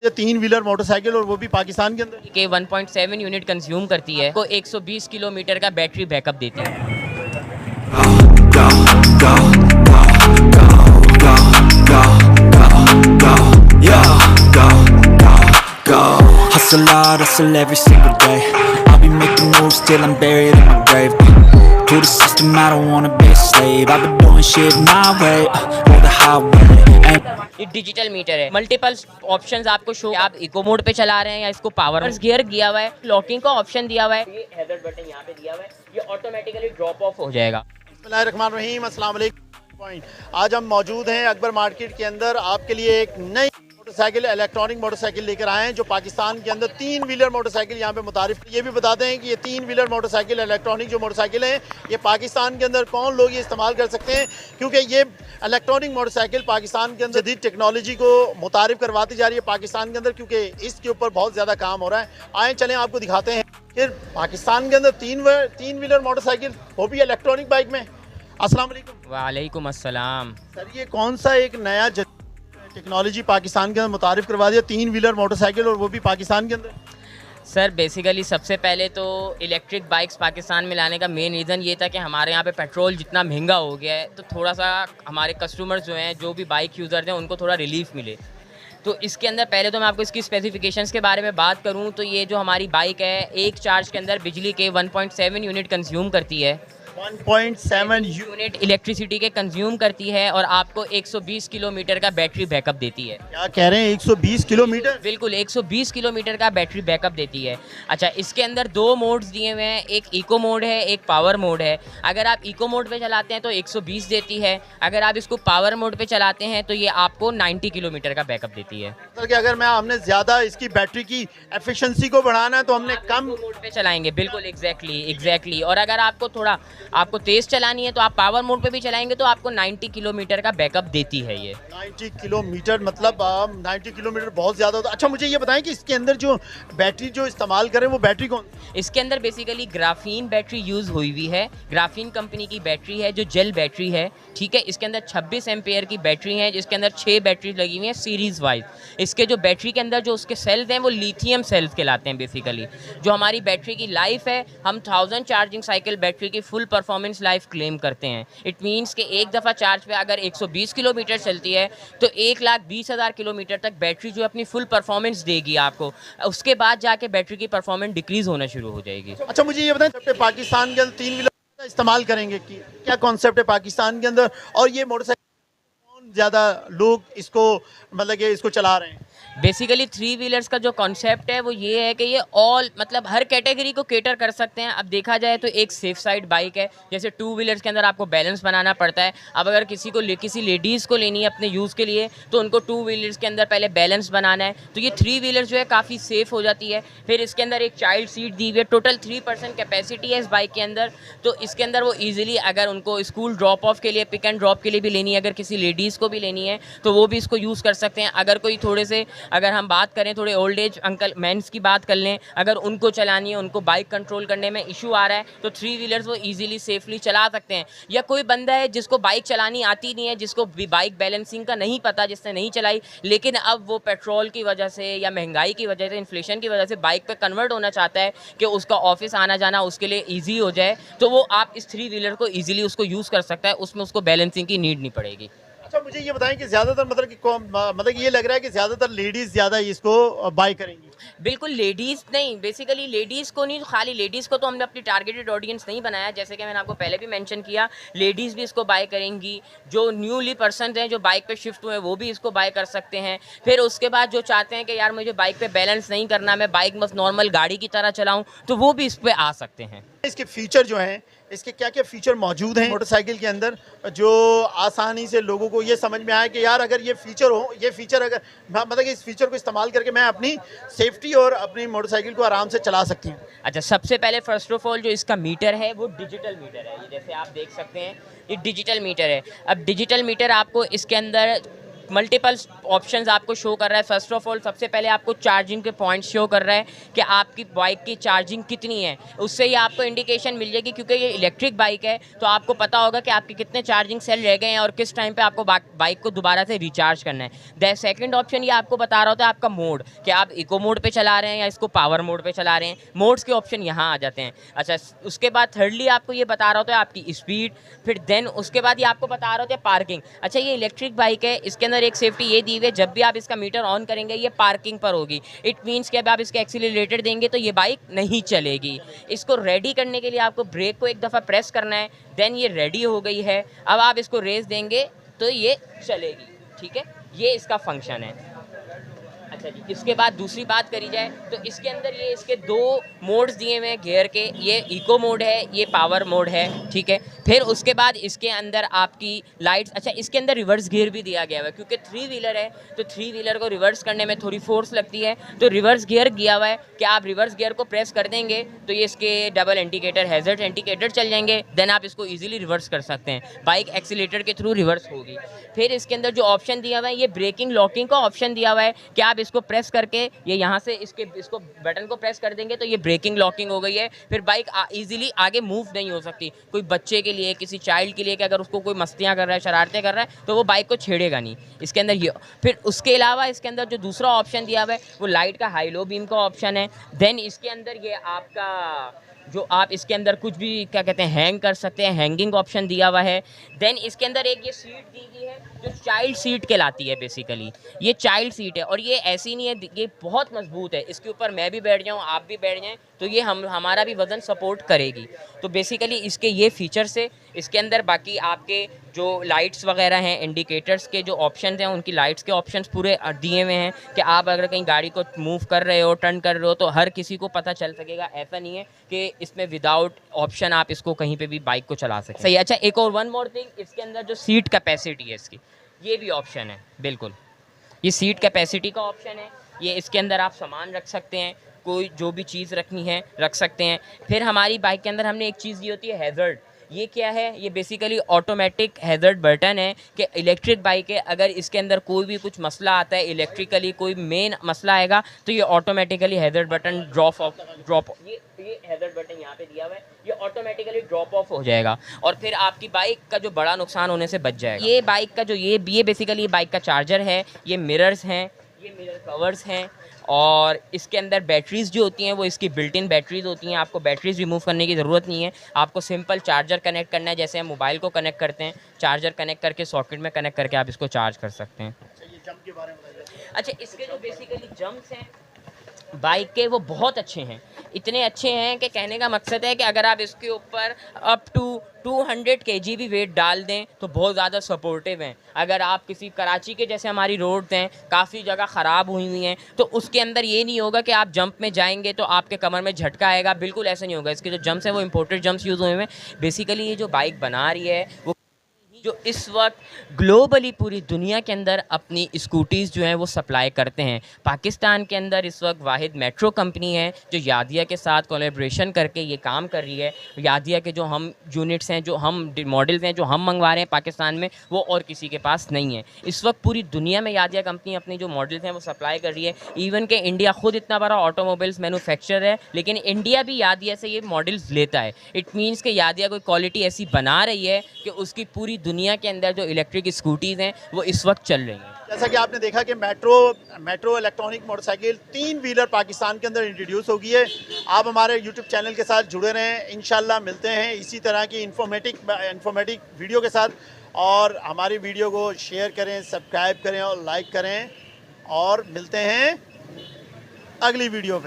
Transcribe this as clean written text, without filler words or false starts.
ये 3 wheeler motorcycle और वो भी पाकिस्तान के अंदर के 1.7 यूनिट कंज्यूम करती है, को 120 किलोमीटर का बैटरी बैकअप देती है। Hustle hard, hustle every single day. I'll be making moves till I'm buried in my grave. To the system, I don't wanna be a slave. I've been doing shit my way, or the highway. ये digital meter है, multiple options आपको show, आप eco mode पे चला रहे हैं या इसको पावर गियर दिया हुआ है, लॉकिंग का ऑप्शन दिया हुआ है, ये हैजर्ड बटन यहाँ पे दिया हुआ है, ये ऑटोमेटिकली ड्रॉप ऑफ हो जाएगा। बिस्मिल्लाहिर्रहमानिर्रहीम, अस्सलाम वालेकुम। आज हम मौजूद हैं अकबर मार्केट के अंदर, आपके लिए एक नई मोटरसाइकिल इलेक्ट्रॉनिक मोटरसाइकिल लेकर आए हैं जो पाकिस्तान के अंदर 3 व्हीलर मोटरसाइकिल यहाँ पे मुतारिफ। ये भी बताते हैं कि ये 3 व्हीलर मोटरसाइकिल इलेक्ट्रॉनिक जो मोटरसाइकिल हैं ये पाकिस्तान के अंदर कौन लोग ये इस्तेमाल कर सकते हैं, क्योंकि ये इलेक्ट्रॉनिक मोटरसाइकिल पाकिस्तान के अंदर जदीद टेक्नोलॉजी को मुतारिफ करवाती जा रही है पाकिस्तान के अंदर, क्योंकि इसके ऊपर बहुत ज़्यादा काम हो रहा है। आए चलें आपको दिखाते हैं कि पाकिस्तान के अंदर 3 व्हीलर मोटरसाइकिल, वो भी इलेक्ट्रॉनिक बाइक में। अस्सलाम वालेकुम। वालेकुम अस्सलाम। सर, ये कौन सा एक नया टेक्नोलॉजी पाकिस्तान के अंदर मुतारिफ करवा दिया, 3 व्हीलर मोटरसाइकिल और वो भी पाकिस्तान के अंदर? सर बेसिकली सबसे पहले तो इलेक्ट्रिक बाइक्स पाकिस्तान में लाने का मेन रीज़न ये था कि हमारे यहाँ पे पेट्रोल जितना महंगा हो गया है तो थोड़ा सा हमारे कस्टमर्स जो हैं, जो भी बाइक यूज़र्स हैं, उनको थोड़ा रिलीफ मिले। तो इसके अंदर पहले तो मैं आपको इसकी स्पेसिफिकेशंस के बारे में बात करूँ तो ये जो हमारी बाइक है एक चार्ज के अंदर बिजली के 1.7 यूनिट कंज्यूम करती है, 1.7 यूनिट इलेक्ट्रिसिटी के कंज्यूम करती है और आपको 120 किलोमीटर का बैटरी बैकअप देती है। क्या कह रहे हैं, 120 किलोमीटर? बिल्कुल 120 किलोमीटर का बैटरी बैकअप देती है। अच्छा, इसके अंदर 2 मोड्स दिए हुए हैं, एक इको मोड है, एक पावर मोड है। अगर आप इको मोड पे चलाते हैं तो 120 देती है, अगर आप इसको पावर मोड पे चलाते हैं तो ये आपको 90 किलोमीटर का बैकअप देती है। सर कि अगर हमने ज़्यादा इसकी बैटरी की एफिशिएंसी को बढ़ाना है तो हमने कम मोड पे चलाएंगे। बिल्कुल एग्जैक्टली। और अगर आपको तेज़ चलानी है तो आप पावर मोड पे भी चलाएंगे तो आपको 90 किलोमीटर का बैकअप देती है ये। 90 किलोमीटर मतलब 90 किलोमीटर बहुत ज़्यादा होता है। अच्छा, मुझे ये बताएं कि इसके अंदर जो बैटरी जो इस्तेमाल करें वो बैटरी कौन? इसके अंदर बेसिकली ग्राफीन बैटरी यूज़ हुई हुई है। ग्राफीन कंपनी की बैटरी है जो जेल बैटरी है, ठीक है। इसके अंदर 26 एम्पेयर की बैटरी है जिसके अंदर 6 बैटरी लगी हुई हैं सीरीज़ वाइज। इसके जो बैटरी के अंदर जो उसके सेल्स हैं वो लिथियम सेल्स कहलाते हैं बेसिकली। जो हमारी बैटरी की लाइफ है, हम 1000 चार्जिंग साइकिल बैटरी की फुल परफॉर्मेंस लाइफ क्लेम करते हैं। इट मीन्स कि एक दफ़ा चार्ज पे अगर 120 किलोमीटर चलती है तो 1,20,000 किलोमीटर तक बैटरी जो अपनी फुल परफॉर्मेंस देगी आपको। उसके बाद जाके बैटरी की परफॉर्मेंस डिक्रीज़ होना शुरू हो जाएगी। अच्छा, मुझे ये बताएं पाकिस्तान के अंदर 3 व्हीलर इस्तेमाल करेंगे कि क्या कॉन्सेप्ट है पाकिस्तान के अंदर, और ये मोटरसाइकिल कौन ज़्यादा लोग इसको मतलब कि इसको चला रहे हैं? बेसिकली 3 व्हीलर्स का जो कॉन्सेप्ट है वो ये है कि ये ऑल मतलब हर कैटेगरी को केटर कर सकते हैं। अब देखा जाए तो एक सेफ साइड बाइक है, जैसे 2 व्हीलर्स के अंदर आपको बैलेंस बनाना पड़ता है। अब अगर किसी लेडीज़ को लेनी है अपने यूज़ के लिए तो उनको 2 व्हीलर्स के अंदर पहले बैलेंस बनाना है, तो ये 3 व्हीलर्स जो है काफ़ी सेफ़ हो जाती है। फिर इसके अंदर एक चाइल्ड सीट दी हुई है, टोटल 3% कैपेसिटी है इस बाइक के अंदर। तो इसके अंदर वो ईजिली अगर उनको स्कूल ड्रॉप ऑफ के लिए, पिक एंड ड्रॉप के लिए भी लेनी है, अगर किसी लेडीज़ को भी लेनी है तो वो भी इसको यूज़ कर सकते हैं। अगर कोई अगर हम बात करें थोड़े ओल्ड एज अंकल मैंस की बात कर लें, अगर उनको चलानी है, उनको बाइक कंट्रोल करने में इशू आ रहा है तो 3 व्हीलर्स वो इजीली सेफली चला सकते हैं। या कोई बंदा है जिसको बाइक चलानी आती नहीं है, जिसको भी बाइक बैलेंसिंग का नहीं पता, जिसने नहीं चलाई, लेकिन अब वो पेट्रोल की वजह से या महंगाई की वजह से, इन्फ्लेशन की वजह से बाइक पे कन्वर्ट होना चाहता है कि उसका ऑफिस आना जाना उसके लिए ईजी हो जाए, तो वो आप इस 3 व्हीलर को ईजिली उसको यूज़ कर सकता है, उसमें उसको बैलेंसिंग की नीड नहीं पड़ेगी। अच्छा, मुझे ये बताएं कि ज़्यादातर मतलब कि ये लग रहा है कि ज़्यादातर लेडीज़ ज़्यादा इसको बाय करेंगी। बिल्कुल लेडीज़ नहीं, बेसिकली लेडीज़ को नहीं, खाली लेडीज़ को तो हमने अपनी टारगेटेड ऑडियंस नहीं बनाया। जैसे कि मैंने आपको पहले भी मेंशन किया, लेडीज़ भी इसको बाय करेंगी। जो न्यूली पर्सन हैं जो बाइक पे शिफ्ट हुए हैं वो भी इसको बाय कर सकते हैं। फिर उसके बाद जो चाहते हैं कि यार मुझे बाइक पे बैलेंस नहीं करना, मैं बाइक बस नॉर्मल गाड़ी की तरह चलाऊँ, तो वो भी इस पर आ सकते हैं। इसके फीचर जो हैं, इसके क्या क्या फीचर मौजूद हैं मोटरसाइकिल के अंदर जो आसानी से लोगों को ये समझ में आए कि यार अगर ये फीचर अगर मतलब कि इस फीचर को इस्तेमाल करके मैं अपनी सेफ्टी और अपनी मोटरसाइकिल को आराम से चला सकती हूँ? अच्छा, सबसे पहले फर्स्ट ऑफ ऑल जो इसका मीटर है वो डिजिटल मीटर है। ये जैसे आप देख सकते हैं ये डिजिटल मीटर है। अब डिजिटल मीटर आपको इसके अंदर मल्टीपल ऑप्शंस आपको शो कर रहा है। फर्स्ट ऑफ ऑल सबसे पहले आपको चार्जिंग के पॉइंट्स शो कर रहा है कि आपकी बाइक की चार्जिंग कितनी है, उससे ही आपको इंडिकेशन मिल जाएगी, क्योंकि ये इलेक्ट्रिक बाइक है तो आपको पता होगा कि आपके कितने चार्जिंग सेल रह गए हैं और किस टाइम पे आपको बाइक को दोबारा से रिचार्ज करना है। द सेकंड ऑप्शन ये आपको बता रहा होता है आपका मोड, कि आप इको मोड पे चला रहे हैं या इसको पावर मोड पे चला रहे हैं। मोड्स के ऑप्शन यहाँ आ जाते हैं। अच्छा, उसके बाद थर्डली आपको ये बता रहा होता है आपकी स्पीड, फिर देन उसके बाद ये आपको बता रहा होता है पार्किंग। अच्छा, ये इलेक्ट्रिक बाइक है, इसके अंदर एक सेफ्टी ये दी हुई है, जब भी आप इसका मीटर ऑन करेंगे ये पार्किंग पर होगी। इट मीन्स कि अब आप इसके एक्सीलरेटर देंगे तो ये बाइक नहीं चलेगी। इसको रेडी करने के लिए आपको ब्रेक को एक दफ़ा प्रेस करना है, देन ये रेडी हो गई है। अब आप इसको रेस देंगे तो ये चलेगी। ठीक है, ये इसका फंक्शन है। अच्छा जी, इसके बाद दूसरी बात करी जाए तो इसके अंदर ये इसके दो मोड्स दिए हुए हैं गियर के, ये इको मोड है, ये पावर मोड है। ठीक है, फिर उसके बाद इसके अंदर आपकी लाइट्स, अच्छा इसके अंदर रिवर्स गियर भी दिया गया हुआ है, क्योंकि 3 व्हीलर है तो 3 व्हीलर को रिवर्स करने में थोड़ी फोर्स लगती है, तो रिवर्स गियर दिया हुआ है कि आप रिवर्स गियर को प्रेस कर देंगे तो ये इसके डबल इंडिकेटर, हैजर्ड इंडिकेटर चल जाएंगे, देन आप इसको ईजिली रिवर्स कर सकते हैं। बाइक एक्सीलेटर के थ्रू रिवर्स होगी। फिर इसके अंदर जो ऑप्शन दिया हुआ है, ये ब्रेकिंग लॉकिंग का ऑप्शन दिया हुआ है कि आप इसको प्रेस करके ये यहाँ से इसको बटन को प्रेस कर देंगे तो ये ब्रेकिंग लॉकिंग हो गई है। फिर बाइक इजीली आगे मूव नहीं हो सकती। कोई बच्चे के लिए, किसी चाइल्ड के लिए कि अगर उसको कोई मस्तियाँ कर रहा है, शरारतें कर रहा है, तो वो बाइक को छेड़ेगा नहीं। इसके अंदर ये, फिर उसके अलावा इसके अंदर जो दूसरा ऑप्शन दिया हुआ है वो लाइट का हाई लो बीम का ऑप्शन है। देन इसके अंदर ये आपका जो आप इसके अंदर कुछ भी क्या कहते हैं हैंग कर सकते हैं, हैंगिंग ऑप्शन दिया हुआ है। देन इसके अंदर एक ये सीट दी गई है जो चाइल्ड सीट कहलाती है। बेसिकली ये चाइल्ड सीट है और ये ऐसी नहीं है, ये बहुत मजबूत है। इसके ऊपर मैं भी बैठ जाऊँ, आप भी बैठ जाएँ तो ये हमारा भी वज़न सपोर्ट करेगी। तो बेसिकली इसके ये फीचर्स है। इसके अंदर बाकी आपके जो लाइट्स वगैरह हैं, इंडिकेटर्स के जो ऑप्शंस हैं, उनकी लाइट्स के ऑप्शंस पूरे दिए हुए हैं कि आप अगर कहीं गाड़ी को मूव कर रहे हो, टर्न कर रहे हो, तो हर किसी को पता चल सकेगा। ऐसा नहीं है कि इसमें विदाउट ऑप्शन आप इसको कहीं पे भी बाइक को चला सकते। सही। अच्छा, एक और वन मोर थिंग, इसके अंदर जो सीट कैपेसिटी है इसकी, ये भी ऑप्शन है। बिल्कुल, ये सीट कैपेसिटी का ऑप्शन है। ये इसके अंदर आप सामान रख सकते हैं, कोई जो भी चीज़ रखनी है रख सकते हैं। फिर हमारी बाइक के अंदर हमने एक चीज़ दी होती है हैज़र्ड। ये क्या है? ये बेसिकली ऑटोमेटिक हैज़र्ड बटन है कि इलेक्ट्रिक बाइक है, अगर इसके अंदर कोई भी कुछ मसला आता है, इलेक्ट्रिकली कोई मेन मसला आएगा, तो ये ऑटोमेटिकली हैज़र्ड बटन ड्रॉप ये हैज़र्ड बटन यहाँ पे दिया हुआ है, ये ऑटोमेटिकली ड्रॉप ऑफ हो जाएगा और फिर आपकी बाइक का जो बड़ा नुकसान होने से बच जाएगा। ये बाइक का जो ये बेसिकली बाइक का चार्जर है, ये मिरर्स हैं, ये मिरर कवर्स हैं और इसके अंदर बैटरीज़ जो होती हैं वो इसकी बिल्ट इन बैटरीज़ होती हैं। आपको बैटरीज़ रिमूव करने की ज़रूरत नहीं है, आपको सिंपल चार्जर कनेक्ट करना है, जैसे हम मोबाइल को कनेक्ट करते हैं, चार्जर कनेक्ट करके सॉकेट में कनेक्ट करके आप इसको चार्ज कर सकते हैं। ये जंप के बारे में बताइए। अच्छा, इसके जो बेसिकली जंप्स हैं बाइक के वो बहुत अच्छे हैं, इतने अच्छे हैं कि कहने का मकसद है कि अगर आप इसके ऊपर अप टू 200 kg भी वेट डाल दें तो बहुत ज़्यादा सपोर्टिव हैं। अगर आप किसी कराची के जैसे हमारी रोड्स हैं काफ़ी जगह ख़राब हुई हुई हैं, तो उसके अंदर ये नहीं होगा कि आप जंप में जाएंगे तो आपके कमर में झटका आएगा, बिल्कुल ऐसा नहीं होगा। इसके जो जंप्स हैं वो इम्पोर्टेड जंप्स यूज़ हुए हैं। बेसिकली ये जो बाइक बना रही है वो जो इस वक्त ग्लोबली पूरी दुनिया के अंदर अपनी स्कूटीज़ जो हैं वो सप्लाई करते हैं। पाकिस्तान के अंदर इस वक्त वाहिद मेट्रो कंपनी है जो यादिया के साथ कोलैबोरेशन करके ये काम कर रही है। यादिया के जो हम यूनिट्स हैं, जो हम मॉडल्स हैं, जो हम मंगवा रहे हैं पाकिस्तान में, वो और किसी के पास नहीं है। इस वक्त पूरी दुनिया में यादिया कंपनी अपनी जो मॉडल्स हैं वो सप्लाई कर रही है। इवन कि इंडिया खुद इतना बड़ा ऑटोमोबाइल्स मैन्युफैक्चरर है, लेकिन इंडिया भी यादिया से ये मॉडल्स लेता है। इट मीन्स कि यादिया कोई क्वालिटी ऐसी बना रही है कि उसकी पूरी दुनिया के अंदर जो इलेक्ट्रिक स्कूटीज़ हैं वो इस वक्त चल रही हैं। जैसा कि आपने देखा कि metro electronic motorcycle 3 wheeler Pakistan के अंदर इंट्रोड्यूस हो गई है। आप हमारे यूट्यूब चैनल के साथ जुड़े रहें, इंशाल्लाह मिलते हैं इसी तरह की इन्फॉर्मेटिव वीडियो के साथ। और हमारी वीडियो को शेयर करें, सब्सक्राइब करें और लाइक करें और मिलते हैं अगली वीडियो में।